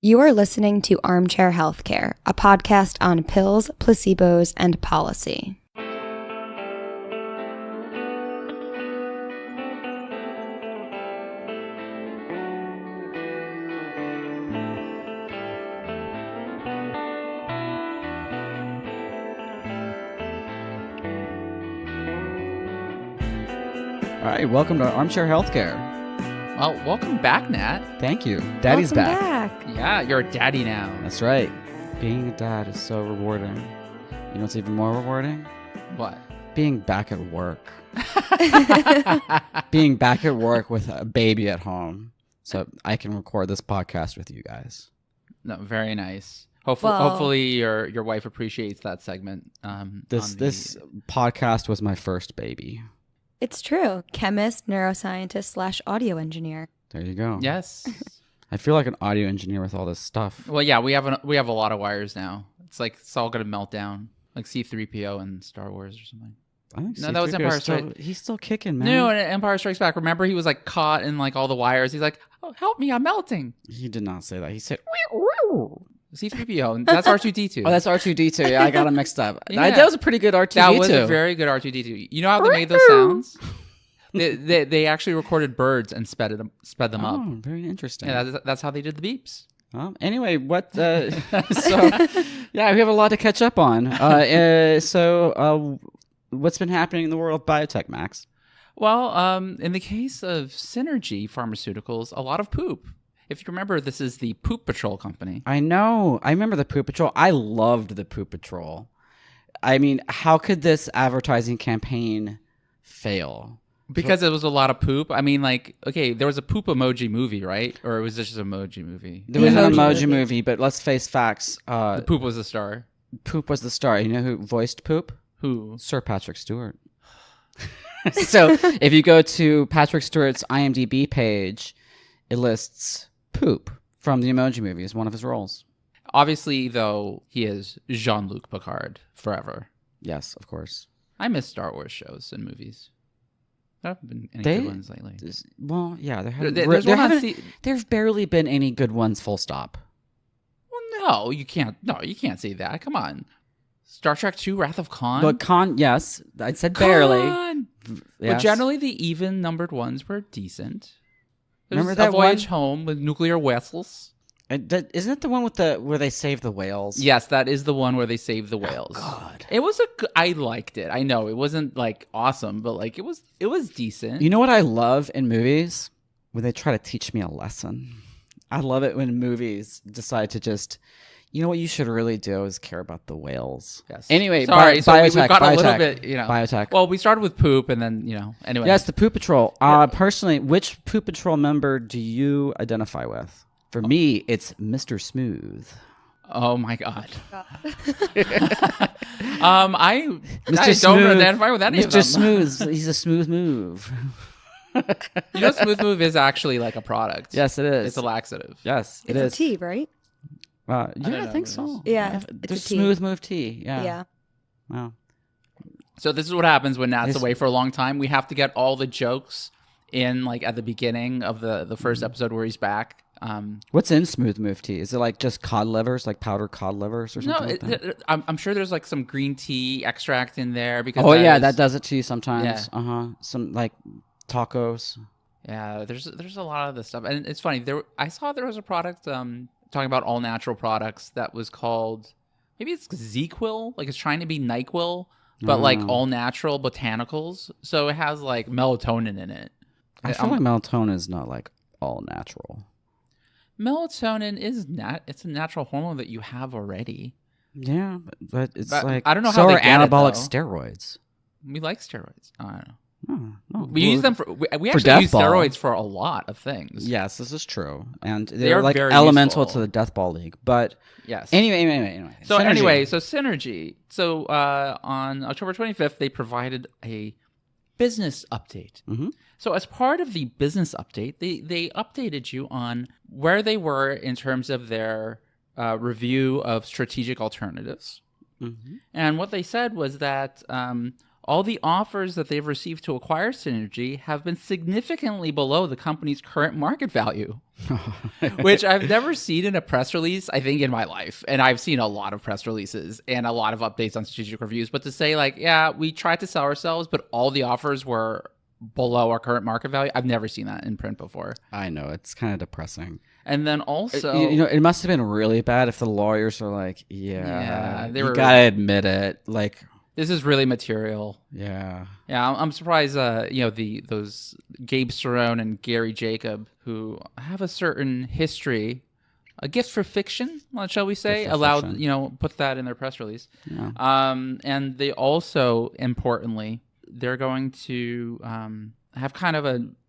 You are listening to Armchair Healthcare, a podcast on pills, placebos, and policy. All right, welcome to Armchair Healthcare. Well, welcome back, Nat. Thank you. Daddy's Welcome back. Yeah, you're a daddy now. That's right. Being a dad is so rewarding. You know what's even more rewarding? What? Being back at work. Being back at work with a baby at home. So I can record this podcast with you guys. No, very nice. Hopefully your wife appreciates that segment. This podcast was my first baby. It's true. Chemist, neuroscientist / audio engineer. There you go. Yes. I feel like an audio engineer with all this stuff. Well, yeah, we have a lot of wires now. It's all gonna melt down, like C-3PO in Star Wars or something. I think No, that was C-3PO Empire still, he's still kicking, man. No, in Empire Strikes Back. Remember, he was like caught in like all the wires. He's like, "Oh, help me, I'm melting." He did not say that. He said, C-3PO. That's R2-D2. oh, that's R2-D2. Yeah, I got him mixed up. Yeah. That was a pretty good R2-D2. That was a very good R2-D2. You know how they made those sounds? They actually recorded birds and sped them up. Oh, very interesting. Yeah, that's how they did the beeps. Anyway, so yeah, we have a lot to catch up on. What's been happening in the world of biotech, Max? Well, in the case of Synergy Pharmaceuticals, a lot of poop. If you remember, this is the Poop Patrol company. I know. I remember the Poop Patrol. I loved the Poop Patrol. I mean, how could this advertising campaign fail? Because it was a lot of poop. I mean, like, okay, there was a poop emoji movie, right? Or was this just an emoji movie? There was an emoji movie, but let's face facts. The poop was the star. Poop was the star. You know who voiced Poop? Who? Sir Patrick Stewart. So if you go to Patrick Stewart's IMDb page, it lists Poop from the Emoji Movie as one of his roles. Obviously, though, he is Jean-Luc Picard forever. Yes, of course. I miss Star Wars shows and movies. There haven't been any good ones lately. Well, yeah, there've barely been any good ones, full stop. Well, no, you can't say that. Come on. Star Trek II, Wrath of Khan? But Khan, yes, I said barely. Yes. But generally, the even-numbered ones were decent. Remember that A Voyage one? Home with nuclear vessels. Isn't it the one with where they save the whales? Yes, that is the one where they save the whales. Oh, God. It was I liked it. I know it wasn't like awesome, but like it was decent. You know what I love in movies? When they try to teach me a lesson. I love it when movies decide to just, you know what you should really do is care about the whales. Yes. Anyway, sorry, biotech, we've got biotech, a little bit, biotech. Well, we started with poop, and then anyway. Yes, the Poop Patrol. Personally, which Poop Patrol member do you identify with? For me, it's Mr. Smooth. Oh my God. Mr. I don't identify with any of them. Mr. Smooth, he's a smooth move. Smooth Move is actually like a product. Yes, it is. It's a laxative. Yes, It's a tea, right? Yeah, I think so. Yeah, There's it's a tea. Smooth Move tea. Yeah. Yeah. Wow. So this is what happens when Nat's away for a long time. We have to get all the jokes in like at the beginning of the first episode where he's back. What's in Smooth Move tea? Is it like just cod livers, like powdered cod livers or something like that? I'm sure there's like some green tea extract in there because that does it to you sometimes. Yeah. Some like tacos. Yeah, there's a lot of this stuff, and it's funny. I saw there was a product talking about all natural products that was called, maybe it's ZQL, like it's trying to be NyQuil, but like all natural botanicals. So it has like melatonin in it. I feel like melatonin is not like all natural. Melatonin is it's a natural hormone that you have already. Yeah, but it's like I don't know so how they are get anabolic it, steroids. We like steroids. I don't know. No, We use them we actually use steroids for a lot of things. Yes, this is true, and They they're are like very elemental useful. to the Death Ball League. But yes. Anyway. So Synergy. Synergy. So on October 25th, they provided a business update. Mm-hmm. So as part of the business update, they updated you on where they were in terms of their review of strategic alternatives. Mm-hmm. And what they said was that all the offers that they've received to acquire Synergy have been significantly below the company's current market value, which I've never seen in a press release, I think, in my life. And I've seen a lot of press releases and a lot of updates on strategic reviews. But to say like, yeah, we tried to sell ourselves, but all the offers were below our current market value, I've never seen that in print before. I know, it's kind of depressing. And then also, it must have been really bad if the lawyers are like, you gotta admit it, like, this is really material. Yeah. I'm surprised. Those Gabe Cerrone and Gary Jacob, who have a certain history, a gift for fiction, shall we say, allowed put that in their press release. Yeah. And they also, importantly, they're going to have kind of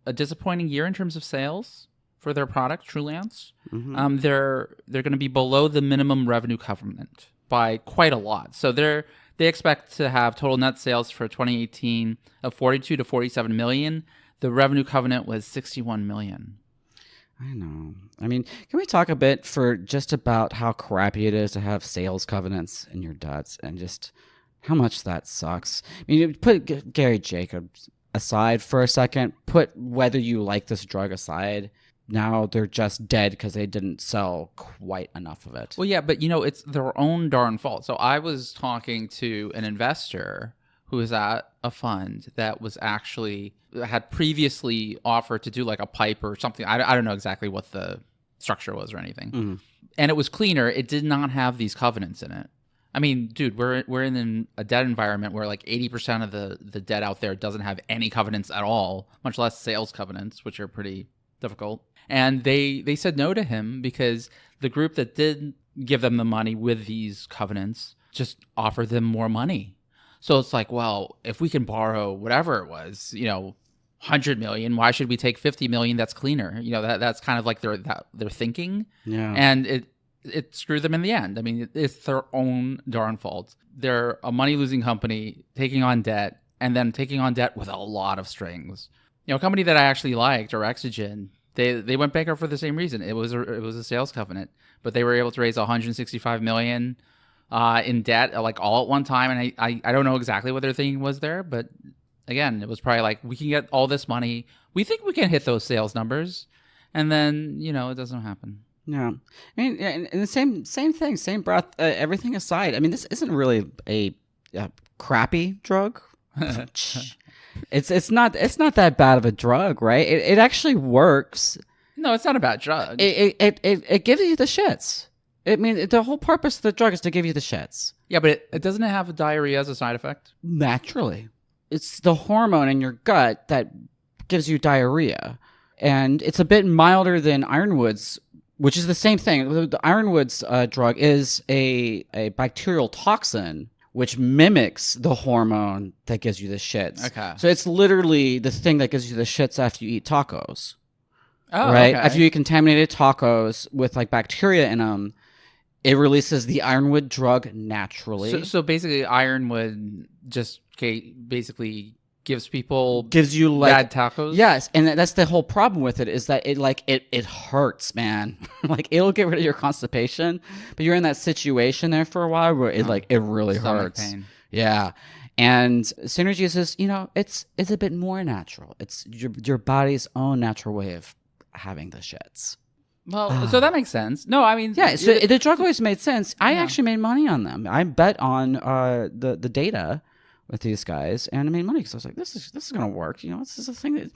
a disappointing year in terms of sales for their product, Trulance. Mm-hmm. They're going to be below the minimum revenue covenant by quite a lot. So they expect to have total net sales for 2018 of 42 to 47 million. The revenue covenant was 61 million. I know. I mean, can we talk a bit for just about how crappy it is to have sales covenants in your DUTs and just how much that sucks? I mean, you put Gary Jacobs aside for a second, put whether you like this drug aside. Now they're just dead because they didn't sell quite enough of it. Well, yeah, but it's their own darn fault. So I was talking to an investor who was at a fund that was actually had previously offered to do like a pipe or something. I don't know exactly what the structure was or anything. Mm-hmm. And it was cleaner. It did not have these covenants in it. I mean, dude, we're in a debt environment where like 80% of the debt out there doesn't have any covenants at all, much less sales covenants, which are pretty difficult. And they said no to him because the group that did give them the money with these covenants just offered them more money. So it's like, well, if we can borrow whatever it was, 100 million, why should we take 50 million? That's cleaner. That's kind of like their thinking. Yeah. And it screwed them in the end. I mean, it's their own darn fault. They're a money-losing company taking on debt and then taking on debt with a lot of strings. A company that I actually liked, or Exogen, They went bankrupt for the same reason. It was a sales covenant, but they were able to raise 165 million in debt, like all at one time. And I don't know exactly what their thinking was there, but again, it was probably like, we can get all this money. We think we can hit those sales numbers, and then it doesn't happen. Yeah, I mean, and the same thing, same breath. Everything aside, I mean, this isn't really a crappy drug. It's not that bad of a drug, right? It actually works. No, it's not a bad drug. It gives you the shits. I mean, the whole purpose of the drug is to give you the shits. Yeah, but it doesn't have diarrhea as a side effect. Naturally, it's the hormone in your gut that gives you diarrhea, and it's a bit milder than Ironwood's, which is the same thing. The Ironwood's drug is a bacterial toxin which mimics the hormone that gives you the shits. Okay. So it's literally the thing that gives you the shits after you eat tacos. Oh, right? okay. After you eat contaminated tacos with like bacteria in them, it releases the Ironwood drug naturally. So basically, Ironwood just basically gives you like bad tacos. Yes, and that's the whole problem with it, is that it hurts, man. Like, it'll get rid of your constipation, but you're in that situation there for a while where it really Stomach hurts. pain. Yeah. And Synergy is just, it's a bit more natural. It's your body's own natural way of having the shits. Well, so that makes sense. No, I mean, yeah. So the drug always made sense. I actually made money on them. I bet on the data with these guys, and I made money because I was like, this is gonna work. This is a thing that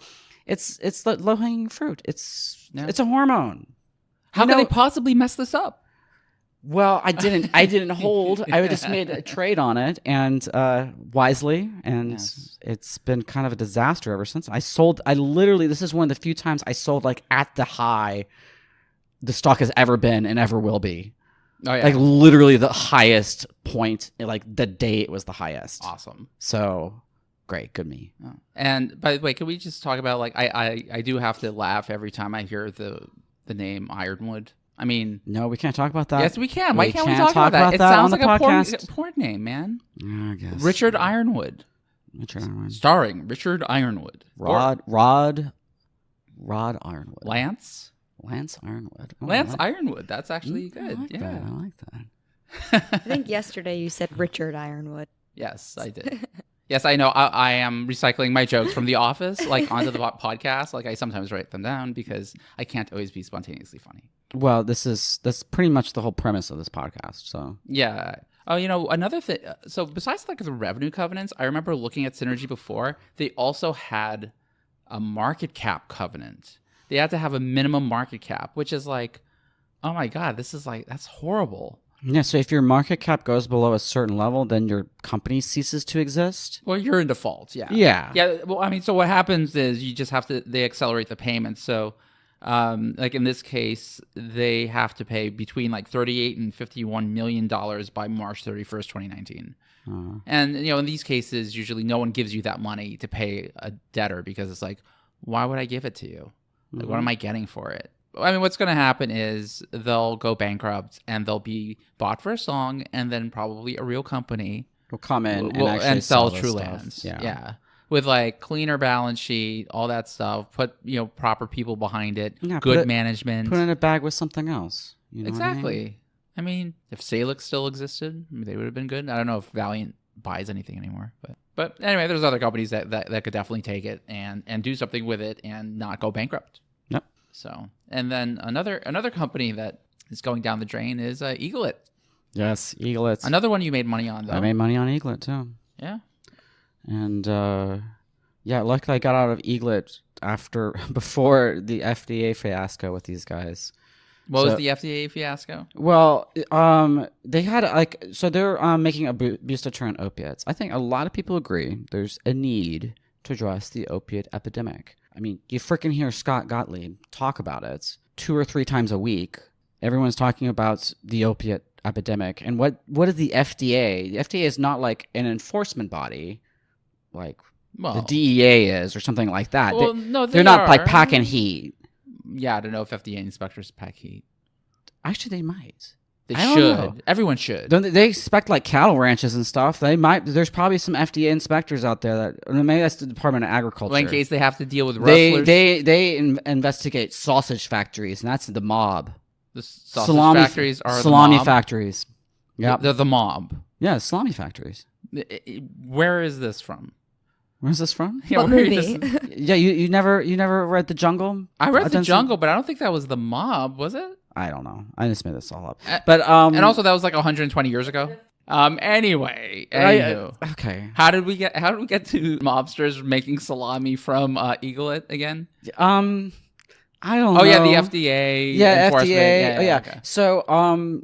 it's low hanging fruit. It's a hormone. How can they possibly mess this up? Well, I didn't hold. I just made a trade on it, and wisely, and it's been kind of a disaster ever since. I literally, this is one of the few times I sold like at the high the stock has ever been and ever will be. Oh yeah, like literally the highest point, like the day it was the highest. Awesome. So great, good me. Oh. And by the way, can we just talk about like I do have to laugh every time I hear the name Ironwood. I mean, no, we can't talk about that. Yes, we can. Why can't we talk about that? It sounds like a porn name, man. I guess. Richard Ironwood. Starring Richard Ironwood. Rod Ironwood. Lance Ironwood. Oh, Lance Ironwood. That's actually good. I like that. I think yesterday you said Richard Ironwood. Yes, I did. Yes, I know. I am recycling my jokes from The Office, like onto the podcast. Like I sometimes write them down because I can't always be spontaneously funny. Well, that's pretty much the whole premise of this podcast. So Yeah. Oh, another thing. So besides like the revenue covenants, I remember looking at Synergy before. They also had a market cap covenant. They had to have a minimum market cap, which is like, oh my God, that's horrible. yeah, so if your market cap goes below a certain level, then your company ceases to exist. Well, you're in default. Yeah. Yeah. Yeah. Well, I mean, so what happens is you just they accelerate the payments. So, like in this case, they have to pay between like $38 and $51 million by March 31st, 2019. And, in these cases, usually no one gives you that money to pay a debtor because it's like, why would I give it to you? Like, what am I getting for it? I mean, what's going to happen is they'll go bankrupt and they'll be bought for a song, and then probably a real company will come in and sell this True stuff. Lands. Yeah. With like cleaner balance sheet, all that stuff. Put proper people behind it. Yeah, good management. Put it in a bag with something else. You know exactly. I mean, if Salix still existed, they would have been good. I don't know if Valiant buys anything anymore, but anyway, there's other companies that could definitely take it and do something with it and not go bankrupt. Yep. So, and then another company that is going down the drain is EGLT. Yes, EGLT. Another one you made money on, though. I made money on EGLT too. Yeah. And luckily I got out of EGLT before the FDA fiasco with these guys. What was the FDA fiasco? Well, they had they're making abuse deterrent opiates. I think a lot of people agree there's a need to address the opiate epidemic. I mean, you freaking hear Scott Gottlieb talk about it 2 or 3 times a week. Everyone's talking about the opiate epidemic. And what is the FDA? The FDA is not like an enforcement body like the DEA is or something like that. Well, no, they're not like packing heat. Yeah, I don't know if FDA inspectors pack heat. Actually, they might. They should. Everyone should. Don't they expect like cattle ranches and stuff? They might. There's probably some FDA inspectors out there that maybe that's the Department of Agriculture. Well, in case they have to deal with rustlers. They investigate sausage factories, and that's the mob. The sausage factories are salami the mob? factories. Yeah, they're the mob. Yeah, salami factories. Where is this from? Where's this from? What movie? Yeah, you never read The Jungle? I read The Jungle, but I don't think that was the mob, was it? I don't know. I just made this all up. But and also that was like 120 years ago. Anyway, okay. How did we get to mobsters making salami from EGLT again? I don't know. Oh yeah, the FDA. Yeah, enforcement. FDA. Yeah. Okay. So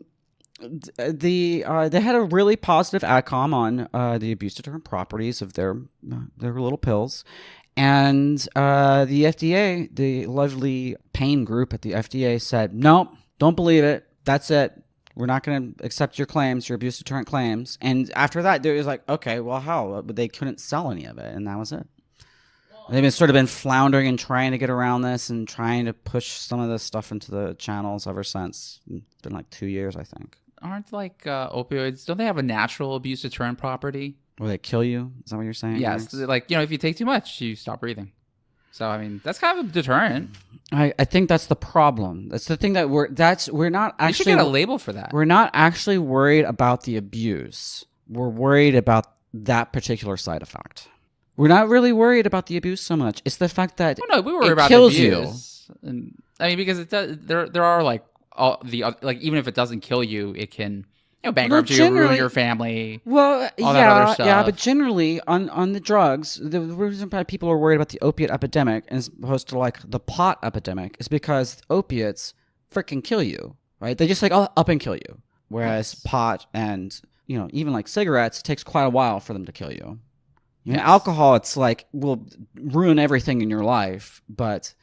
they had a really positive AdCom on the abuse deterrent properties of their little pills. And the FDA, the lovely pain group at the FDA said, nope, don't believe it. That's it. We're not going to accept your claims, your abuse deterrent claims. And after that, there was like, okay, well, how? But they couldn't sell any of it, and that was it. They've been floundering and trying to get around this and trying to push some of this stuff into the channels ever since. It's been like 2 years, I think. Aren't like opioids, don't they have a natural abuse deterrent property? Will they kill you? Is that what you're saying? Yes. Like, if you take too much, you stop breathing. So, I mean, that's kind of a deterrent. I think that's the problem. That's the thing that we're not actually... You should get a label for that. We're not actually worried about the abuse. We're worried about that particular side effect. We're not really worried about the abuse so much. It's the fact that we worry about kills the abuse. And, I mean, because it does, there are like even if it doesn't kill you, it can bankrupt you, ruin your family. Well, all that other stuff. Yeah, but generally on the drugs, the reason why people are worried about the opiate epidemic as opposed to like the pot epidemic is because opiates freaking kill you, right? They just like up and kill you, whereas pot and even like cigarettes, it takes quite a while for them to kill you. Alcohol, it's like will ruin everything in your life, but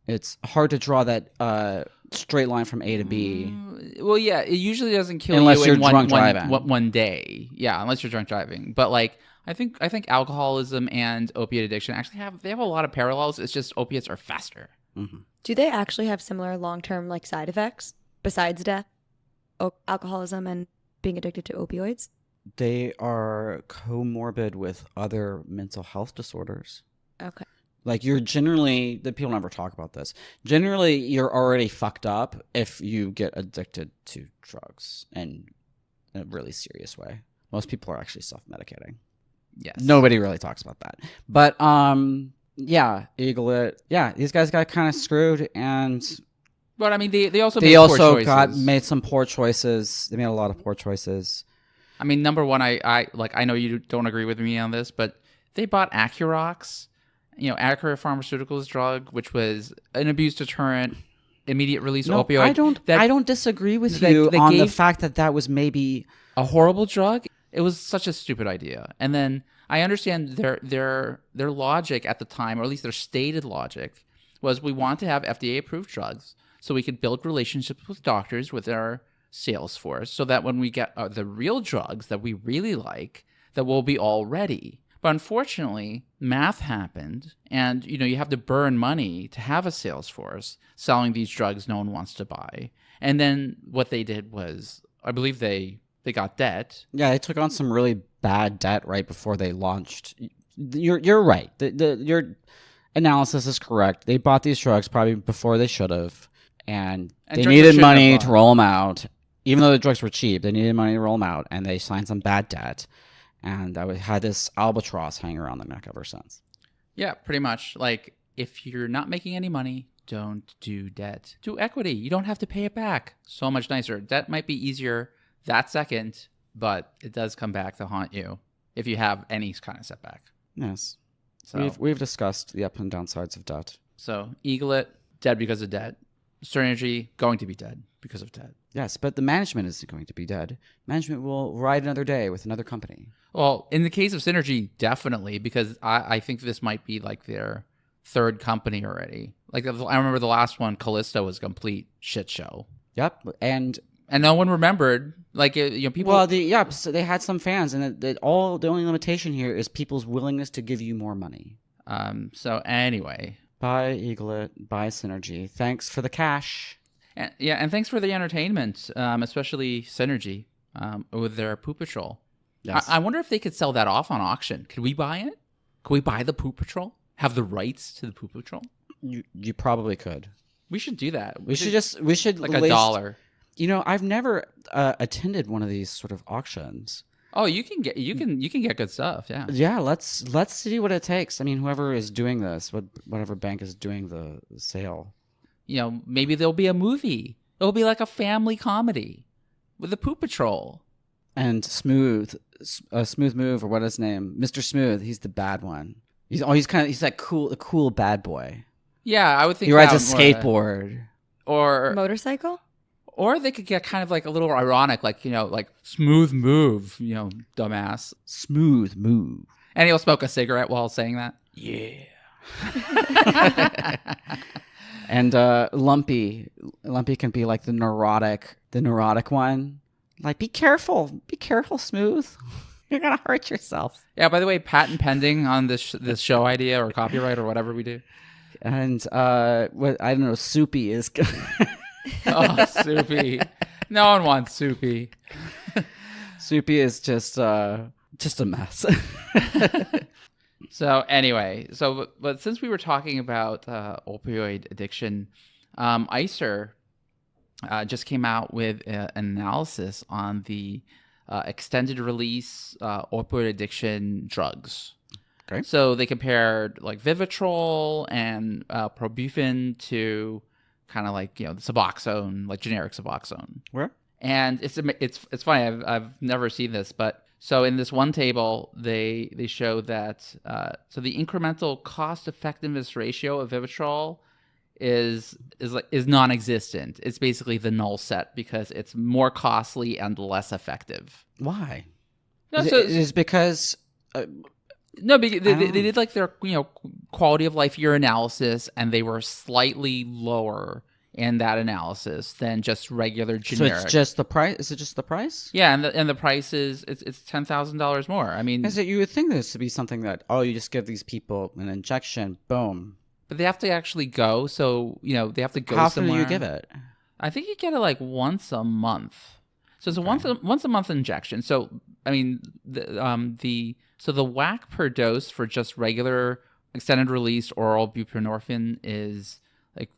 it's hard to draw that straight line from A to B. Well, yeah, it usually doesn't kill unless you you're in drunk driving. one day. Yeah, unless you're drunk driving. But like, I think alcoholism and opiate addiction actually have a lot of parallels. It's just opiates are faster. Mm-hmm. Do they actually have similar long-term like side effects besides death, alcoholism, and being addicted to opioids? They are comorbid with other mental health disorders. Okay. Like you're generally, the people never talk about this. Generally, you're already fucked up if you get addicted to drugs in a really serious way. Most people are actually self-medicating. Yes. Nobody really talks about that. But yeah, EGLT. Yeah, these guys got kind of screwed, and But I mean, they also they made poor also choices. made some poor choices. They made a lot of poor choices. I mean, number one, I know you don't agree with me on this, but they bought Accurox, Accurate Pharmaceuticals drug, which was an abuse deterrent, immediate release opioid. I don't disagree with you on the fact that was maybe a horrible drug. It was such a stupid idea. And then I understand their logic at the time, or at least their stated logic, was we want to have FDA approved drugs so we could build relationships with doctors, with our sales force, so that when we get the real drugs that we really like, that we'll be all ready. But unfortunately, math happened, and you have to burn money to have a sales force selling these drugs no one wants to buy. And then what they did was, I believe they got debt. Yeah, they took on some really bad debt right before they launched. You're right. Your analysis is correct. They bought these drugs probably before they should have, and they needed money to roll them out. Even though the drugs were cheap, they needed money to roll them out, and they signed some bad debt. And I had this albatross hanging around their neck ever since. Yeah, pretty much. Like, if you're not making any money, don't do debt. Do equity. You don't have to pay it back. So much nicer. Debt might be easier that second, but it does come back to haunt you if you have any kind of setback. Yes. So we've discussed the up and down sides of debt. So EGLT, dead because of debt. Synergy, going to be dead because of debt. Yes, but the management isn't going to be dead. Management will ride another day with another company. Well, in the case of Synergy, definitely, because I think this might be like their third company already. Like, I remember the last one, Callisto, was a complete shit show. Yep, and no one remembered. Like, people. Well, so they had some fans, and the only limitation here is people's willingness to give you more money. So anyway, buy EGLT, buy Synergy. Thanks for the cash. And thanks for the entertainment, especially Synergy with their Poop Patrol. Yes. I wonder if they could sell that off on auction. Could we buy it? Could we buy the Poop Patrol? Have the rights to the Poop Patrol? You probably could. We should do that. We should like $1. I've never attended one of these sort of auctions. Oh, you can get good stuff. Yeah. Yeah. Let's see what it takes. I mean, whoever is doing this, whatever bank is doing the sale. Maybe there'll be a movie. It'll be like a family comedy with the Poop Patrol. And Smooth Move, or what is his name? Mr. Smooth. He's the bad one. He's that cool bad boy. Yeah, I would think he rides a skateboard or motorcycle. Or they could get kind of like a little ironic, like Smooth Move, dumbass. Smooth Move. And he'll smoke a cigarette while saying that. Yeah. And Lumpy can be like the neurotic one. Like, be careful, Smooth. You're gonna hurt yourself. Yeah. By the way, patent pending on this show idea or copyright or whatever we do. And what I don't know, Soupy is. Oh, Soupy! No one wants Soupy. Soupy is just a mess. So anyway, but since we were talking about opioid addiction, ICER just came out with an analysis on the extended release opioid addiction drugs. Okay. So they compared like Vivitrol and Probuphine to kind of like the Suboxone, like generic Suboxone. Where? And it's funny. I've never seen this, but so in this one table they show that so the incremental cost effectiveness ratio of Vivitrol is non-existent. It's basically the null set because it's more costly and less effective. Why? No, is because. No, they did like their quality of life year analysis, and they were slightly lower in that analysis than just regular generic. So it's just the price? Is it just the price? Yeah, and the price is it's $10,000 more. I mean, you would think this to be something that you just give these people an injection, boom. But they have to actually go, so they have to go. How somewhere. often do you give it? I think you get it like once a month. So it's a once a month injection. So I mean the whack per dose for just regular extended release oral buprenorphine is like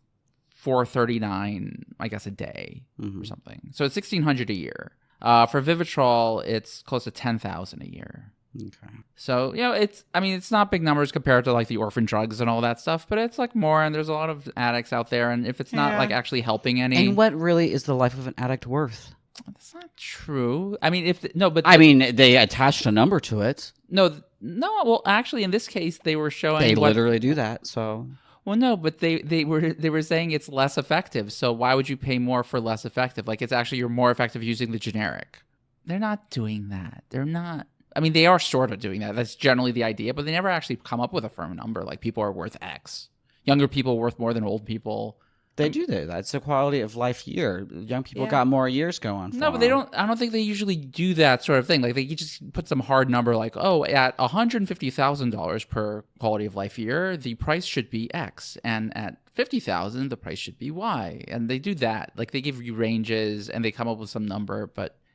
$439, I guess, a day or something. So it's $1,600 a year. For Vivitrol, it's close to $10,000 a year. Okay. So, it's not big numbers compared to like the orphan drugs and all that stuff, but it's like more, and there's a lot of addicts out there, and if it's not like actually helping any. And what really is the life of an addict worth? That's not true. I mean, they attached a number to it. No, well, actually, in this case, they were showing They literally do that, so. Well, no, but they were saying it's less effective, so why would you pay more for less effective? Like, it's actually, you're more effective using the generic. They're not doing that. They're not. I mean, they are sort of doing that. That's generally the idea, but they never actually come up with a firm number. Like, people are worth X. Younger people are worth more than old people. They do that. That's the quality of life year. Young people got more years going for No, but I don't think they usually do that sort of thing. Like, they just put some hard number like, oh, at $150,000 per quality of life year, the price should be X. And at $50,000, the price should be Y. And they do that. Like, they give you ranges and they come up with some number,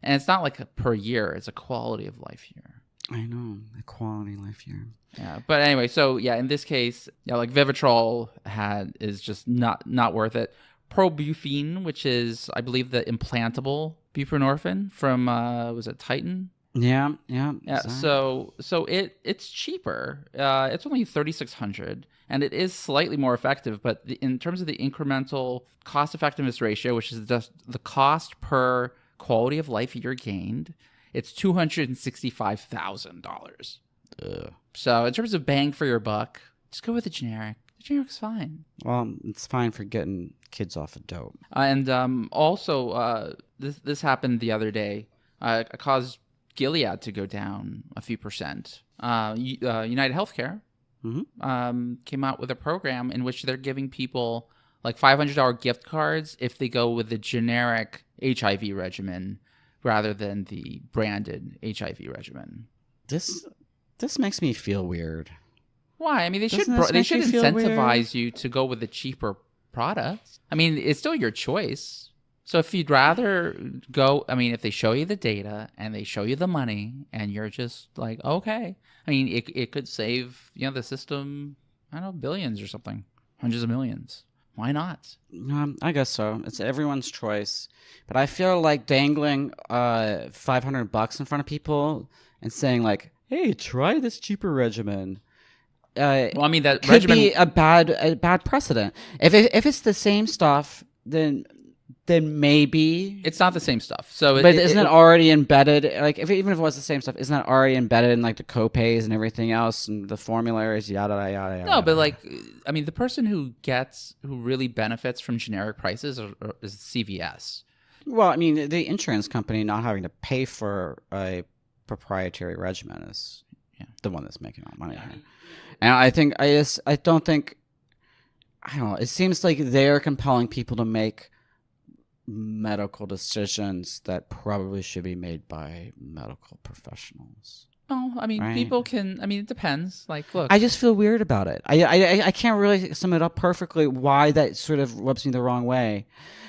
and it's not like a per year. It's a quality of life year. I know. A quality life year. Yeah. But anyway, so yeah, in this case, like Vivitrol is just not worth it. Probufene, which is, I believe, the implantable buprenorphine from, was it Titan? Yeah. So it's cheaper. It's only $3,600, and it is slightly more effective. But in terms of the incremental cost effectiveness ratio, which is just the cost per quality of life year gained, it's $265,000. So in terms of bang for your buck, just go with the generic. The generic's fine. Well, it's fine for getting kids off of dope. And also, this happened the other day. It caused Gilead to go down a few percent. United Healthcare came out with a program in which they're giving people like $500 gift cards if they go with the generic HIV regimen rather than the branded HIV regimen. This makes me feel weird. Why? I mean, they should feel incentivize you to go with the cheaper product. I mean, it's still your choice. So if you'd rather go, I mean, if they show you the data and they show you the money and you're just like, okay. I mean, it could save, the system, I don't know, billions or something, hundreds of millions. Why not? I guess so. It's everyone's choice. But I feel like dangling $500 in front of people and saying like, hey, try this cheaper regimen. Well, I mean, that could be a bad precedent. If it's the same stuff, then maybe it's not the same stuff. So, but isn't it already embedded? Like, even if it was the same stuff, isn't that already embedded in like the copays and everything else and the formularies, yada yada yada? No, but like, I mean, the person who really benefits from generic prices is CVS. Well, I mean, the insurance company not having to pay for a proprietary regimen is the one that's making all money. Here. And I don't know. It seems like they're compelling people to make medical decisions that probably should be made by medical professionals. Oh, I mean, right? People can. I mean, it depends. Like, look, I just feel weird about it. I can't really sum it up perfectly. Why that sort of rubs me the wrong way.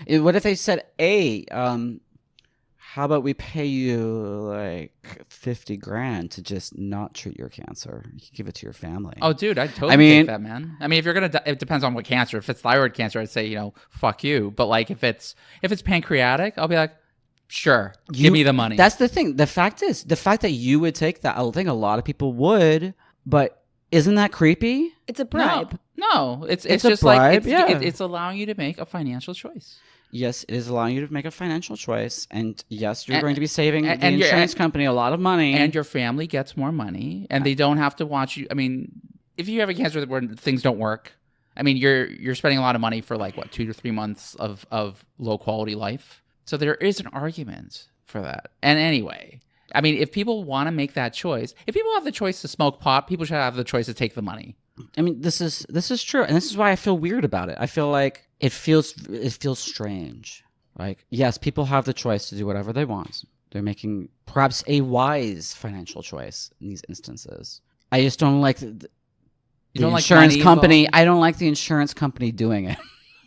What if they said, "Hey, how about we pay you like $50,000 to just not treat your cancer? You can give it to your family." Oh, dude, I'd totally take that, man. I mean, if you're gonna, it depends on what cancer. If it's thyroid cancer, I'd say fuck you. But like, if it's pancreatic, I'll be like, sure, give me the money. That's the thing. The fact that you would take that, I think a lot of people would. But isn't that creepy? It's a bribe. No, it's a just bribe, like it's allowing you to make a financial choice. Yes, it is allowing you to make a financial choice. And yes, you're going to be saving the insurance company a lot of money. And your family gets more money. And they don't have to watch you. I mean, if you have a cancer where things don't work, I mean, you're spending a lot of money for like, 2 to 3 months of low quality life. So there is an argument for that. And anyway, I mean, if people want to make that choice, if people have the choice to smoke pot, people should have the choice to take the money. I mean, this is true, and this is why I feel weird about it. I feel like it feels strange. Like, yes, people have the choice to do whatever they want. They're making perhaps a wise financial choice in these instances. I just don't like the insurance company. I don't like the insurance company doing it.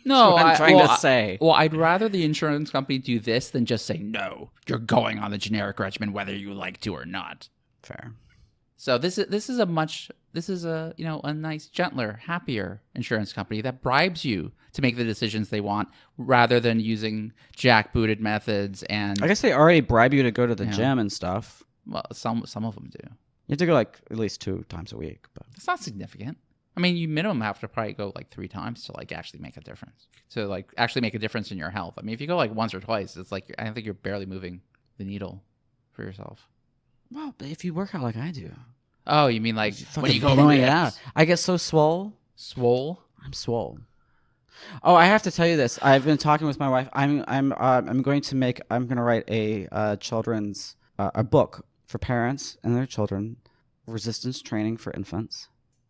No, I'm trying to say. Well, I'd rather the insurance company do this than just say, no, you're going on the generic regimen whether you like to or not. Fair. So this is a nice, gentler, happier insurance company that bribes you to make the decisions they want rather than using jackbooted methods. And I guess they already bribe you to go to the gym and stuff. Well, some of them do. You have to go like at least 2 times a week. But It's not significant. I mean, you minimum have to probably go like 3 times to like actually make a difference. To like actually make a difference in your health. I mean, if you go like once or twice, it's like I think you're barely moving the needle for yourself. well, but if you work out like I do, Oh, you mean like when you go blowing it out, I get so swole. swole? I'm swole. Oh, I have to tell you this. I've been talking with my wife. I'm going to write a children's a book for parents and their children, resistance training for infants.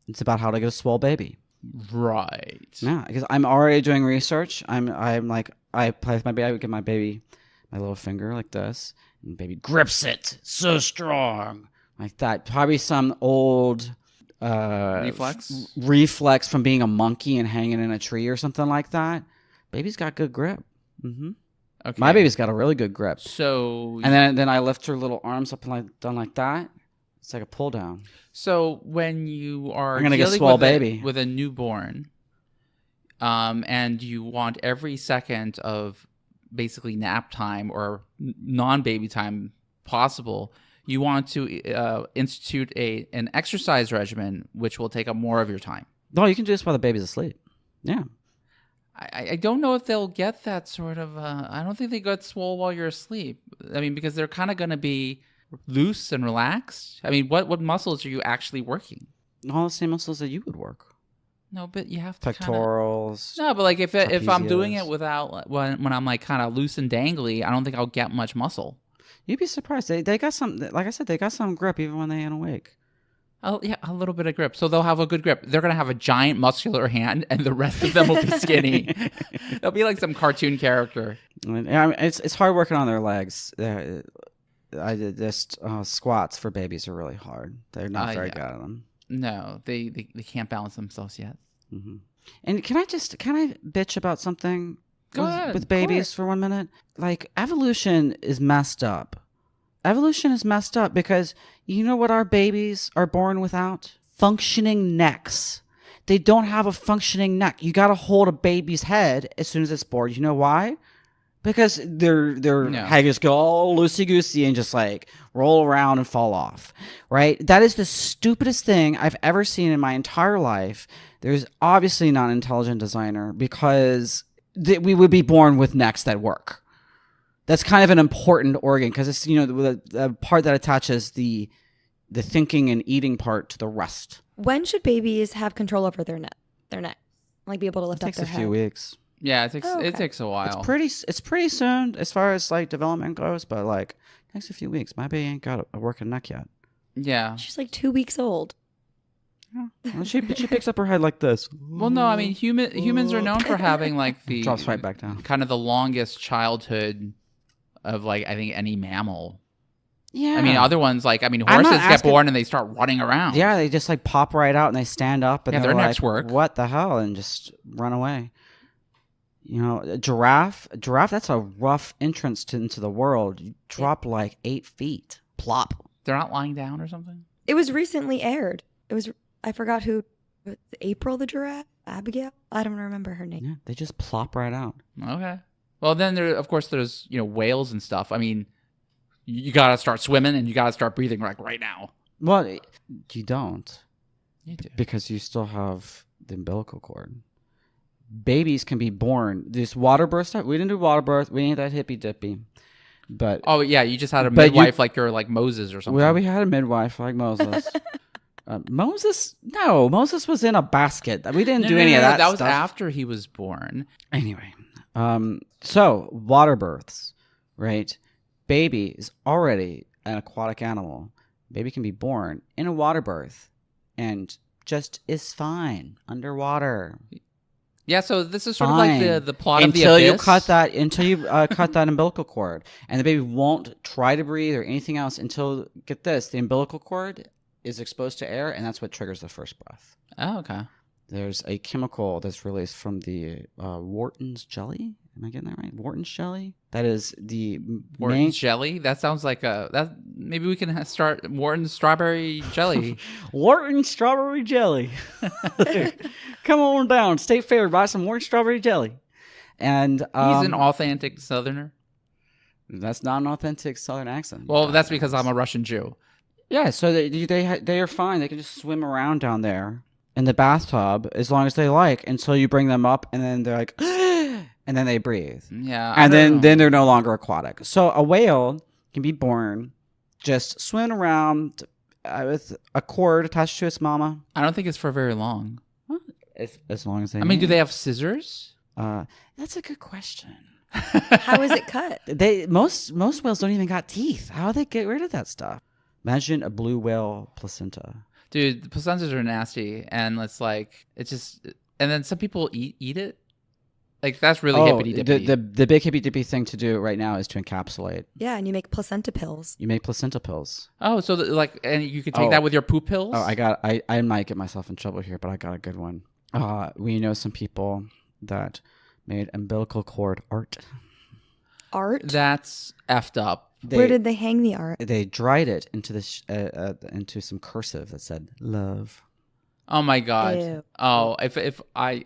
It's about how to get a swole baby. Right. Yeah, because I'm already doing research. I'm like I play with my baby. I would give my baby my little finger like this, and the baby grips it so strong like that. Probably some old reflex from being a monkey and hanging in a tree or something like that. Baby's got good grip. Mm-hmm. Okay. My baby's got a really good grip. So And then I lift her little arms up and like done like that. It's like a pull down. So when you are I'm gonna get dealing swole with baby. with a newborn, and you want every second of basically nap time or non-baby time possible, you want to institute an exercise regimen which will take up more of your time. No, you can do this while the baby's asleep. Yeah. I don't know if they'll get that sort of. I don't think they get swole while you're asleep. I mean, because they're kind of going to be loose and relaxed. I mean, what muscles are you actually working? All the same muscles that you would work. No, but you have to Pectorals. No, but like if I'm doing trapezius. it without when I'm like kind of loose and dangly, I don't think I'll get much muscle. You'd be surprised. They got some, like I said, they got some grip even when they ain't awake. Oh yeah, a little bit of grip. So they'll have a good grip. They're gonna have a giant muscular hand, and the rest of them will be skinny. They'll be like some cartoon character. I mean, it's hard working on their legs. Squats for babies are really hard. They're not very good at them. No, they can't balance themselves yet. Mm-hmm. And can I bitch about something Go ahead, with babies for 1 minute? Like, evolution is messed up. Evolution is messed up because you know what our babies are born without? Functioning necks. They don't have a functioning neck. You got to hold a baby's head as soon as it's born. You know why? Because their head just go all loosey-goosey and just like roll around and fall off, right? That is the stupidest thing I've ever seen in my entire life. There's obviously not an intelligent designer because we would be born with necks that work. That's kind of an important organ because it's, you know, the part that attaches the thinking and eating part to the rest. When should babies have control over their neck? Like be able to lift up It their takes head? a few weeks. Yeah, it takes okay. it takes a while. It's pretty soon as far as like development goes, but like it takes a few weeks. My baby ain't got a working neck yet. Yeah. She's like 2 weeks old. Yeah. Well, she picks up her head like this. Well, no, I mean humans are known for having like the Drops right back down. kind of the longest childhood of like I think any mammal. Yeah. I mean, other ones like I'm horses not get asking- born and they start running around. Yeah, they just like pop right out and they stand up and Yeah, they're their necks like, work. What the hell? And just run away. You know, a giraffe, that's a rough entrance into the world. You drop like 8 feet. Plop. They're not lying down or something. It was recently aired. I forgot who. April the giraffe? Abigail? I don't remember her name. Yeah, they just plop right out. Okay. Well, then there's whales and stuff. I mean, you got to start swimming and you got to start breathing like right now. Well, you don't. You do. Because you still have the umbilical cord. Babies can be born. This water birth stuff, we didn't do water birth. We ain't that hippy dippy. But Oh yeah, you just had a But midwife like you're like Moses or something. we had a midwife like Moses. Moses? No, Moses was in a basket. We didn't do any of that That was stuff. after he was born. Anyway, so water births, right? Baby is already an aquatic animal. Baby can be born in a water birth and just is fine underwater. Yeah, so this is sort of like Fine. the plot until of the you Abyss. cut that umbilical cord, and the baby won't try to breathe or anything else until, get this, the umbilical cord is exposed to air, and that's what triggers the first breath. Oh, okay. There's a chemical that's released from the Wharton's jelly. Am I getting that right? Wharton's jelly. That is the Wharton's jelly. That sounds like that. Maybe we can start Wharton's strawberry jelly. Wharton strawberry jelly. Come on down, State Fair, buy some Wharton strawberry jelly. And He's an authentic Southerner. that's not an authentic Southern accent. Well, that's because I'm a Russian Jew. Yeah, so they are fine. They can just swim around down there in the bathtub as long as they like until you bring them up, and then they're like, and then they breathe. Yeah, And then they're no longer aquatic. So a whale can be born just swimming around with a cord attached to its mama. I don't think it's for very long. As long as they. I mean, do they have scissors? That's a good question. How is it cut? Most whales don't even got teeth. How do they get rid of that stuff? Imagine a blue whale placenta. Dude, the placentas are nasty, and it's like it's just. And then some people eat it. Like that's really hippity dippity. The big hippy dippy thing to do right now is to encapsulate. Yeah, and you make placenta pills. You make placenta pills. Oh, so and you could take that with your poop pills. Oh, I might get myself in trouble here, but I got a good one. We know some people that made umbilical cord art. Art? That's effed up. Where did they hang the art? They dried it into into some cursive that said "love." Oh my god! Ew. Oh, if I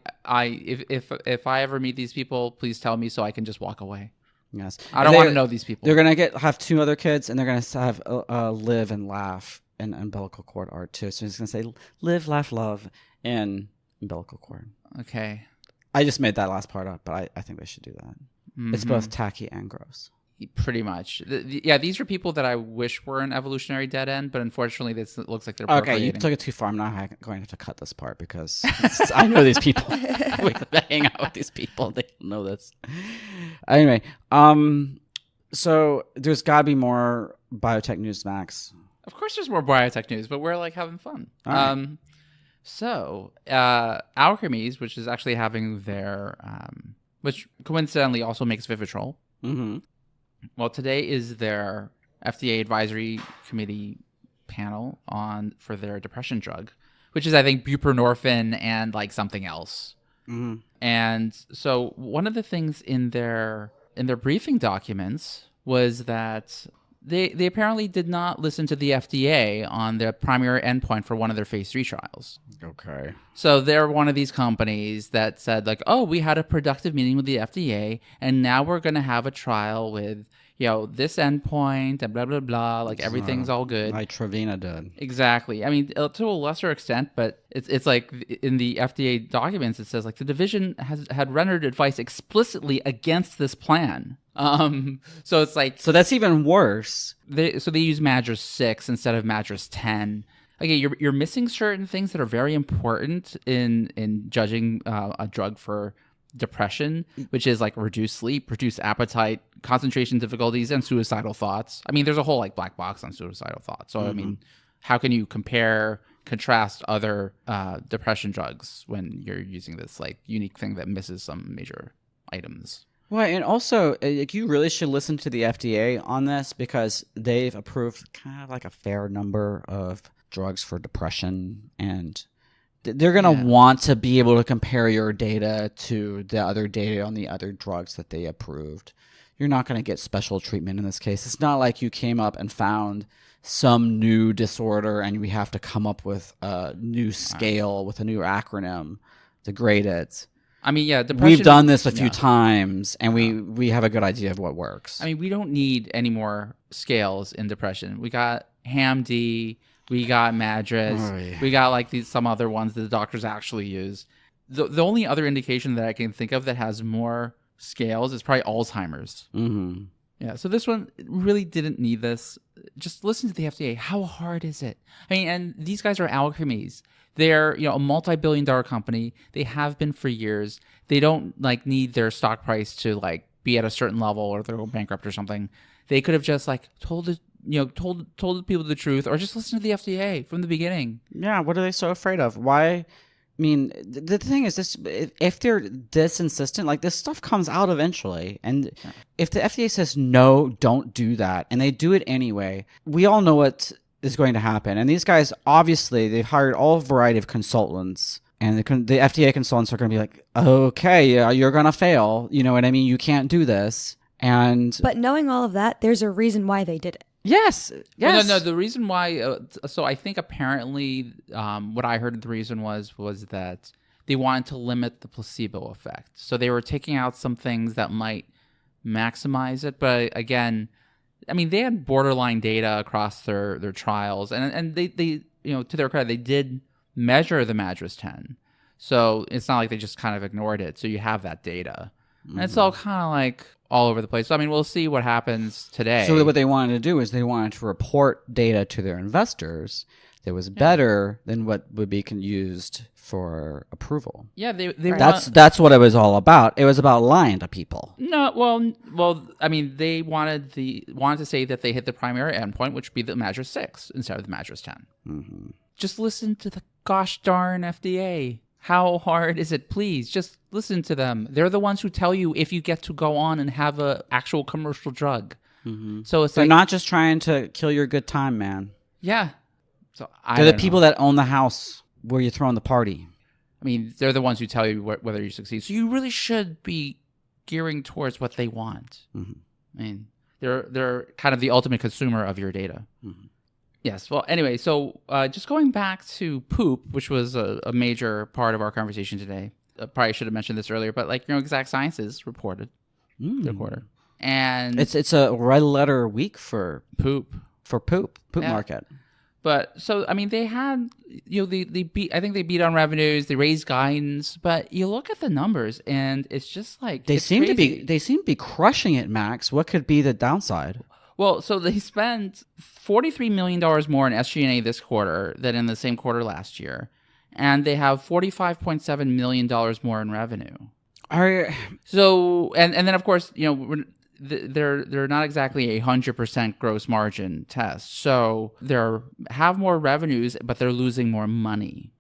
ever meet these people, please tell me so I can just walk away. Yes, I don't want to know these people. They're gonna have 2 other kids, and they're gonna have live and laugh in umbilical cord art too. So he's gonna say "live, laugh, love" in umbilical cord. Okay. I just made that last part up, but I think they should do that. Mm-hmm. It's both tacky and gross. Pretty much. Yeah, these are people that I wish were an evolutionary dead end, but unfortunately, this looks like they're procreating. Okay, you took it too far. I'm not going to have to cut this part because I know these people. We hang out with these people. They know this. Anyway, so there's got to be more biotech news, Max. Of course there's more biotech news, but we're like having fun. All right. So, Alkermes, which is actually having their, which coincidentally also makes Vivitrol. Mm-hmm. Well, today is their FDA advisory committee panel for their depression drug, which is I think buprenorphine and like something else. Mm-hmm. And so one of the things in their briefing documents was that they apparently did not listen to the FDA on their primary endpoint for one of their phase 3 trials. Okay. So they're one of these companies that said like, oh, we had a productive meeting with the FDA and now we're going to have a trial with, this endpoint and blah, blah, blah. Like everything's all good. Like Trevina did. Exactly. I mean, to a lesser extent, but it's like in the FDA documents, it says like the division had rendered advice explicitly against this plan. So it's like, so that's even worse. They use MADRS 6 instead of MADRS 10. Okay, you're missing certain things that are very important in judging a drug for depression, which is like reduced sleep, reduced appetite, concentration difficulties, and suicidal thoughts. I mean, there's a whole like black box on suicidal thoughts. So I mean, how can you contrast other depression drugs when you're using this like unique thing that misses some major items? Well, and also, you really should listen to the FDA on this because they've approved kind of like a fair number of drugs for depression, and they're going to want to be able to compare your data to the other data on the other drugs that they approved. You're not going to get special treatment in this case. It's not like you came up and found some new disorder and we have to come up with a new scale with a new acronym to grade it. I mean, yeah, depression. We've done this a few times, and we have a good idea of what works. I mean, we don't need any more scales in depression. We got HAM-D, we got MADRS, we got like some other ones that the doctors actually use. The only other indication that I can think of that has more scales is probably Alzheimer's. Mm-hmm. Yeah, so this one really didn't need this. Just listen to the FDA. How hard is it? I mean, and these guys are Alkermes. They're, a multi-billion-dollar company. They have been for years. They don't like need their stock price to like be at a certain level or they'll go bankrupt or something. They could have just like told the people the truth or just listen to the FDA from the beginning. Yeah, what are they so afraid of? Why? I mean, the thing is this: if they're this insistent, like this stuff comes out eventually, and if the FDA says no, don't do that, and they do it anyway, we all know what is going to happen. And these guys, obviously, they've hired all variety of consultants, and the FDA consultants are going to be like, okay, you're going to fail. You know what I mean? You can't do this. But knowing all of that, there's a reason why they did it. Yes. No. The reason why, so I think apparently what I heard the reason was that they wanted to limit the placebo effect. So they were taking out some things that might maximize it. But again, I mean, they had borderline data across their trials, and they to their credit, they did measure the MADRS 10. So it's not like they just kind of ignored it. So you have that data. And it's all kind of like all over the place. So, I mean, we'll see what happens today. So what they wanted to do is they wanted to report data to their investors that was better than what would be used for approval. Yeah, that's what it was all about. It was about lying to people. No, well, I mean, they wanted to say that they hit the primary endpoint, which would be the MADRS 6 instead of the MADRS 10. Mm-hmm. Just listen to the gosh darn FDA. How hard is it? Please, just listen to them. They're the ones who tell you if you get to go on and have a actual commercial drug. Mm-hmm. So they're not just trying to kill your good time, man. Yeah. So they're the people that own the house where you're throwing the party. I mean, they're the ones who tell you whether you succeed. So you really should be gearing towards what they want. Mm-hmm. I mean, they're kind of the ultimate consumer of your data. Mm-hmm. Yes. Well, anyway, so just going back to poop, which was a major part of our conversation today. Probably should have mentioned this earlier, but Exact Sciences reported their quarter, and it's a red letter week for poop market. But so I mean, they had they beat. I think they beat on revenues. They raised guidance, but you look at the numbers, and it's just like they seem to be crushing it, Max. What could be the downside? Well, so they spent $43 million more in SG&A this quarter than in the same quarter last year, and they have $45.7 million more in revenue. So, and then of course, they're not exactly 100% gross margin test, so they have more revenues, but they're losing more money.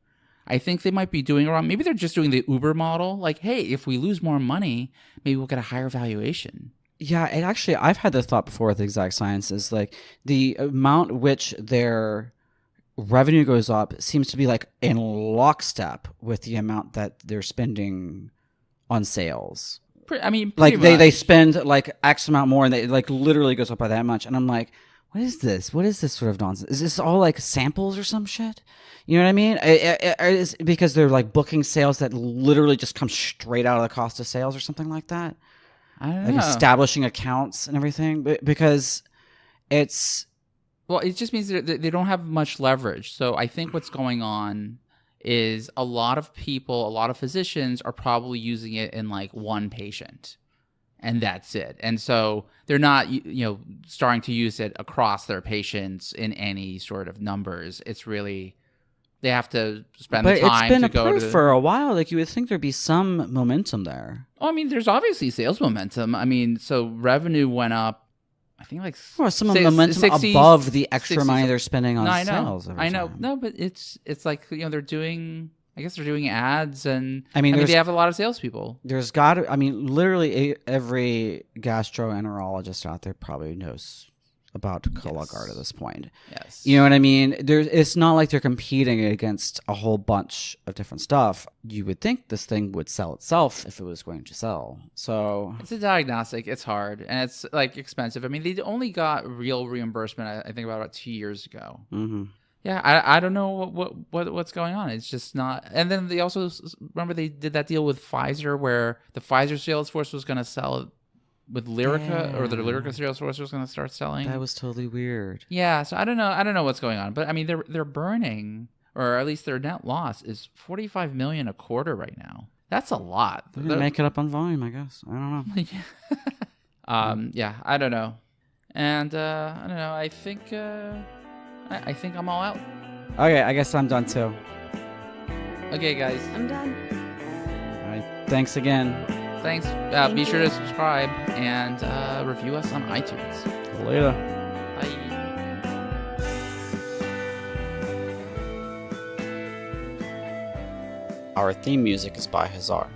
I think they might be doing around. Maybe they're just doing the Uber model, like, hey, if we lose more money, maybe we'll get a higher valuation. Yeah, and actually, I've had the thought before with Exact Sciences, like the amount which their revenue goes up seems to be like in lockstep with the amount that they're spending on sales. I mean, like they spend like X amount more, and they like literally goes up by that much. And I'm like, what is this? What is this sort of nonsense? Is this all like samples or some shit? You know what I mean? It's because they're like booking sales that literally just come straight out of the cost of sales or something like that. I don't know. Establishing accounts and everything, because it's... Well, it just means that they don't have much leverage. So I think what's going on is a lot of people, a lot of physicians are probably using it in like one patient, and that's it. And so they're not, starting to use it across their patients in any sort of numbers. It's really... They have to spend the time to go to... But it's been approved for a while. Like, you would think there'd be some momentum there. Oh, I mean, there's obviously sales momentum. I mean, so revenue went up, I think like... Well, some momentum 60, above the extra 60, money they're spending on sales. I know. No, but it's like, they're doing... I guess they're doing ads, and I mean they have a lot of salespeople. There's got to... I mean, literally every gastroenterologist out there probably knows about Cologuard at this point. Yes. You know what I mean? It's not like they're competing against a whole bunch of different stuff. You would think this thing would sell itself if it was going to sell. So it's a diagnostic. It's hard, and it's like expensive. I mean, they only got real reimbursement, I think, about 2 years ago. Mm-hmm. Yeah, I don't know what's going on. It's just not. And then they also, remember they did that deal with Pfizer where the Pfizer sales force was going to sell it with Lyrica, or the Lyrica sales force was going to start selling. That was totally weird. Yeah, so I don't know what's going on, but I mean they're burning, or at least their net loss is $45 million a quarter right now. That's a lot. They're gonna make it up on volume, I guess. I don't know. Yeah, I don't know, and I don't know. I think I'm all out. Okay, I guess I'm done too. Okay, guys, I'm done. All right, thanks again. Thanks. Be sure to subscribe and review us on iTunes. Later. Bye. Our theme music is by Hazar.